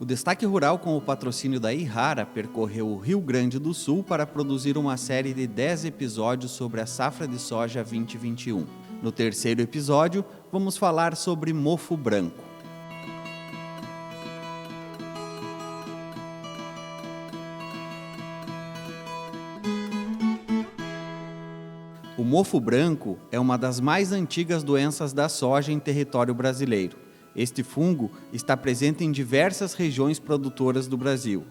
Destaque Rural, com o patrocínio da Irrara, percorreu o Rio Grande do Sul para produzir uma série de 10 episódios sobre a safra de soja 2021. No terceiro episódio, vamos falar sobre mofo branco. O mofo branco é uma das mais antigas doenças da soja em território brasileiro. Este fungo está presente em diversas regiões produtoras do Brasil.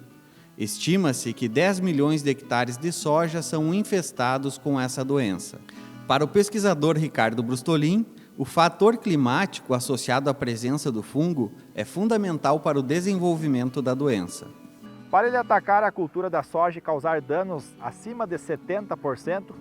Estima-se que 10 milhões de hectares de soja são infestados com essa doença. Para o pesquisador Ricardo Brustolin, o fator climático associado à presença do fungo é fundamental para o desenvolvimento da doença. Para ele atacar a cultura da soja e causar danos acima de 70%,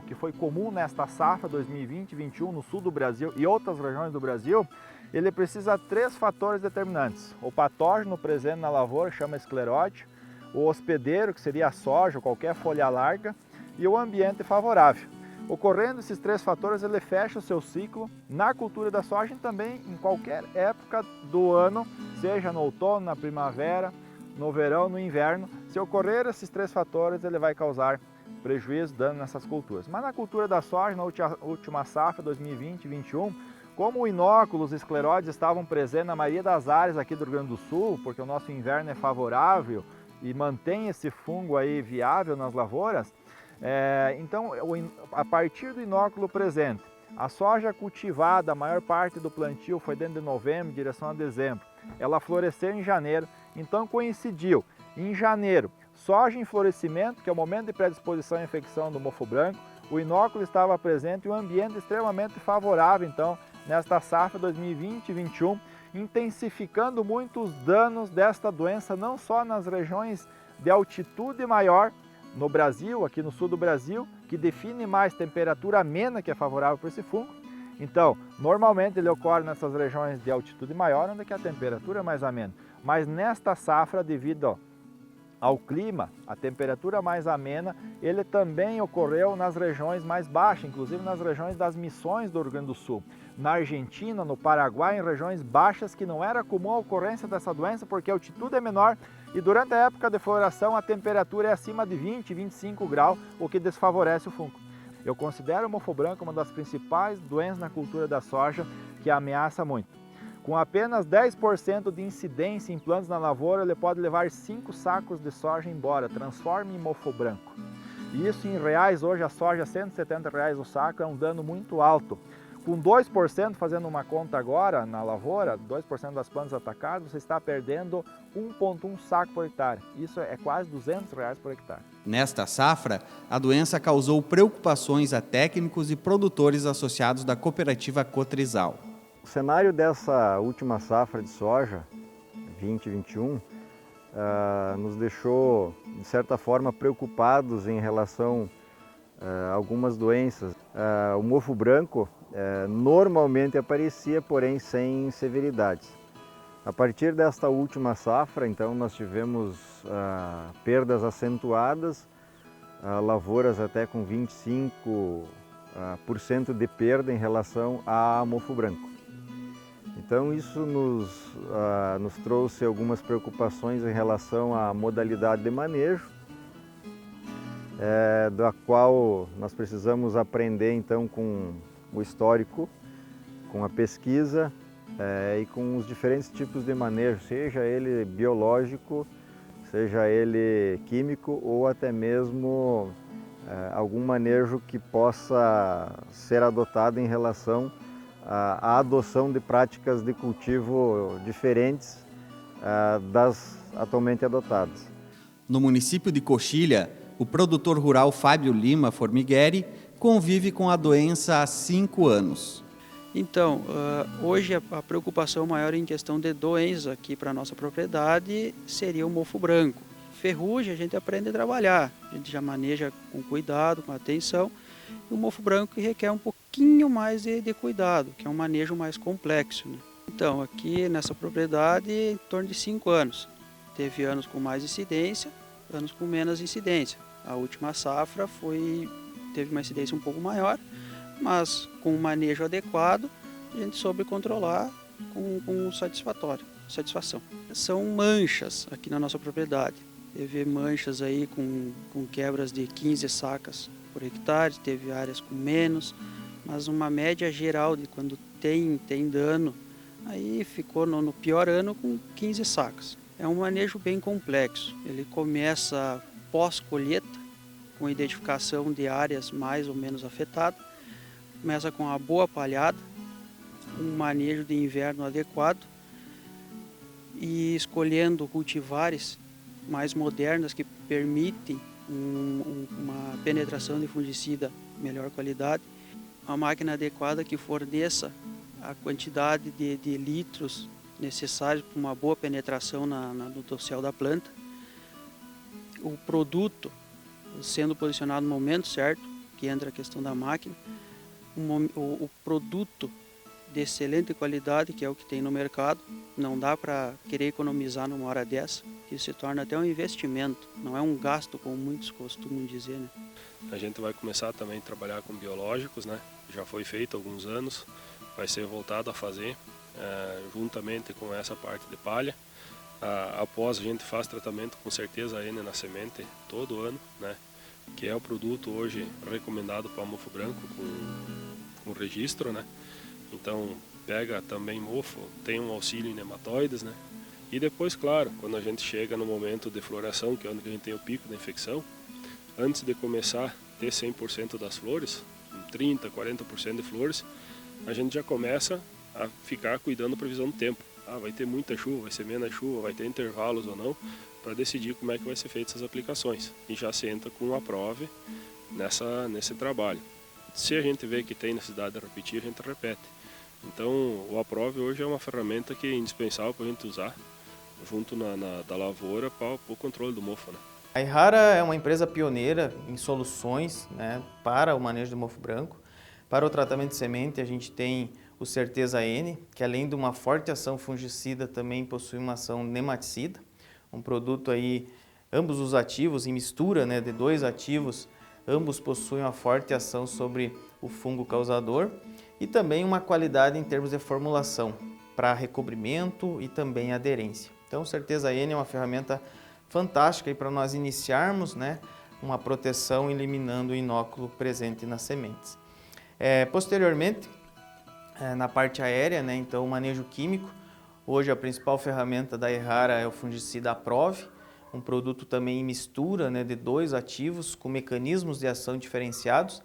que foi comum nesta safra 2020-21 no sul do Brasil e outras regiões do Brasil, ele precisa de 3 fatores determinantes. O patógeno presente na lavoura, chama escleróide, o hospedeiro, que seria a soja ou qualquer folha larga, e o ambiente favorável. Ocorrendo esses 3 fatores, ele fecha o seu ciclo na cultura da soja e também em qualquer época do ano, seja no outono, na primavera, no verão, no inverno. Se ocorrer esses 3 fatores, ele vai causar prejuízo, dano nessas culturas. Mas na cultura da soja, na última safra 2020-21, como o inóculo, os escleróides estavam presentes na maioria das áreas aqui do Rio Grande do Sul, porque o nosso inverno é favorável e mantém esse fungo aí viável nas lavouras, então a partir do inóculo presente, a soja cultivada, a maior parte do plantio foi dentro de novembro, em direção a dezembro, ela floresceu em janeiro, então coincidiu em janeiro, soja em florescimento, que é o momento de predisposição à infecção do mofo branco, o inóculo estava presente e o ambiente extremamente favorável, então, nesta safra 2020-21, intensificando muito os danos desta doença, não só nas regiões de altitude maior no Brasil, aqui no sul do Brasil, que define mais temperatura amena, que é favorável para esse fungo. Então, normalmente ele ocorre nessas regiões de altitude maior, onde a temperatura é mais amena. Mas nesta safra, devido ao clima, a temperatura mais amena, ele também ocorreu nas regiões mais baixas, inclusive nas regiões das missões do Rio Grande do Sul. Na Argentina, no Paraguai, em regiões baixas, que não era comum a ocorrência dessa doença, porque a altitude é menor e durante a época de floração a temperatura é acima de 20, 25 graus, o que desfavorece o fungo. Eu considero o mofo branco uma das principais doenças na cultura da soja que ameaça muito. Com apenas 10% de incidência em plantas na lavoura, ele pode levar 5 sacos de soja embora, transforma em mofo branco. E isso em reais, hoje a soja R$ 170 o saco, é um dano muito alto. Com 2%, fazendo uma conta agora na lavoura, 2% das plantas atacadas, você está perdendo 1,1 saco por hectare. Isso é quase R$ 200 por hectare. Nesta safra, a doença causou preocupações a técnicos e produtores associados da cooperativa Cotrizal. O cenário dessa última safra de soja, 2021, nos deixou, de certa forma, preocupados em relação a algumas doenças. O mofo branco normalmente aparecia, porém sem severidades. A partir desta última safra, então, nós tivemos perdas acentuadas, lavouras até com 25% de perda em relação a mofo branco. Então isso nos trouxe algumas preocupações em relação à modalidade de manejo, da qual nós precisamos aprender então com o histórico, com a pesquisa e com os diferentes tipos de manejo, seja ele biológico, seja ele químico ou até mesmo algum manejo que possa ser adotado em relação à adoção de práticas de cultivo diferentes das atualmente adotadas. No município de Coxilha, o produtor rural Fábio Lima Formigueri convive com a doença há 5 anos. Então, hoje a preocupação maior em questão de doença aqui para a nossa propriedade seria o mofo branco. Ferrugem a gente aprende a trabalhar, a gente já maneja com cuidado, com atenção. E o mofo branco requer um pouquinho mais de cuidado, que é um manejo mais complexo, né? Então, aqui nessa propriedade, em torno de 5 anos. Teve anos com mais incidência, anos com menos incidência. A última safra teve uma incidência um pouco maior, mas com um manejo adequado, a gente soube controlar com satisfatório. satisfação. São manchas aqui na nossa propriedade. Teve manchas aí com quebras de 15 sacas por hectare, teve áreas com menos, mas uma média geral de quando tem dano, aí ficou no pior ano com 15 sacas. É um manejo bem complexo. Ele começa pós-colheita, com identificação de áreas mais ou menos afetadas, começa com a boa palhada, um manejo de inverno adequado e escolhendo cultivares mais modernas que permitem uma penetração de fungicida de melhor qualidade, uma máquina adequada que forneça a quantidade de litros necessários para uma boa penetração no dossel da planta, o produto sendo posicionado no momento certo, que entra a questão da máquina, o produto de excelente qualidade, que é o que tem no mercado. Não dá para querer economizar numa hora dessa, que se torna até um investimento, não é um gasto, como muitos costumam dizer, né? A gente vai começar também a trabalhar com biológicos, né? Já foi feito há alguns anos, vai ser voltado a fazer, juntamente com essa parte de palha. Após a gente faz tratamento com certeza N na semente todo ano, né? Que é o produto hoje recomendado para mofo branco com registro, né? Então pega também mofo, tem um auxílio em nematóides, né? E depois, claro, quando a gente chega no momento de floração, que é onde a gente tem o pico da infecção, antes de começar a ter 100% das flores, 30%, 40% de flores, a gente já começa a ficar cuidando da previsão do tempo. Vai ter muita chuva, vai ser menos chuva, vai ter intervalos ou não, para decidir como é que vai ser feita essas aplicações. E já se entra com a prove nesse trabalho. Se a gente vê que tem necessidade de repetir, a gente repete. Então, o Aprove hoje é uma ferramenta que é indispensável para a gente usar junto da lavoura para o controle do mofo, né? A Errara é uma empresa pioneira em soluções, né, para o manejo do mofo branco. Para o tratamento de semente, a gente tem o Certeza N, que além de uma forte ação fungicida, também possui uma ação nematicida. Um produto aí, ambos os ativos, em mistura, né, de 2 ativos, ambos possuem uma forte ação sobre o fungo causador e também uma qualidade em termos de formulação para recobrimento e também aderência. Então, Certeza N é uma ferramenta fantástica para nós iniciarmos, né, uma proteção eliminando o inóculo presente nas sementes. Posteriormente, na parte aérea, né, então o manejo químico, hoje a principal ferramenta da Errara é o fungicida Aprove, um produto também em mistura, né, de 2 ativos com mecanismos de ação diferenciados.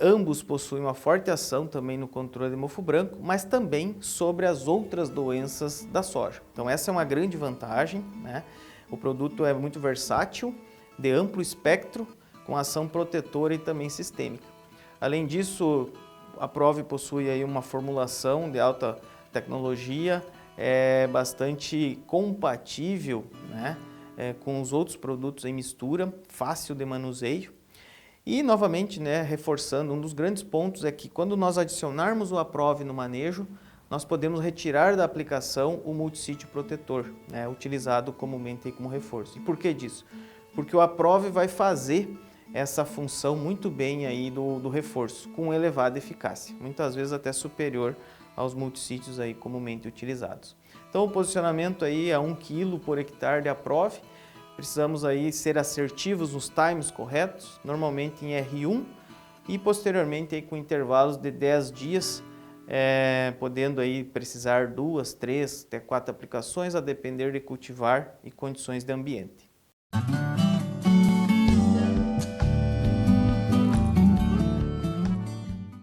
Ambos possuem uma forte ação também no controle de mofo branco, mas também sobre as outras doenças da soja. Então essa é uma grande vantagem, né? O produto é muito versátil, de amplo espectro, com ação protetora e também sistêmica. Além disso, a Aprove possui aí uma formulação de alta tecnologia, bastante compatível, né, com os outros produtos em mistura, fácil de manuseio. E, novamente, né, reforçando, um dos grandes pontos é que quando nós adicionarmos o Aprove no manejo, nós podemos retirar da aplicação o multissítio protetor, né, utilizado comumente aí como reforço. E por que disso? Porque o Aprove vai fazer essa função muito bem aí do reforço, com elevada eficácia, muitas vezes até superior aos multissítios aí comumente utilizados. Então o posicionamento aí é 1 kg por hectare de Aprove. Precisamos aí ser assertivos nos times corretos, normalmente em R1 e posteriormente aí com intervalos de 10 dias, podendo aí precisar 2, 3, até 4 aplicações, a depender de cultivar e condições de ambiente.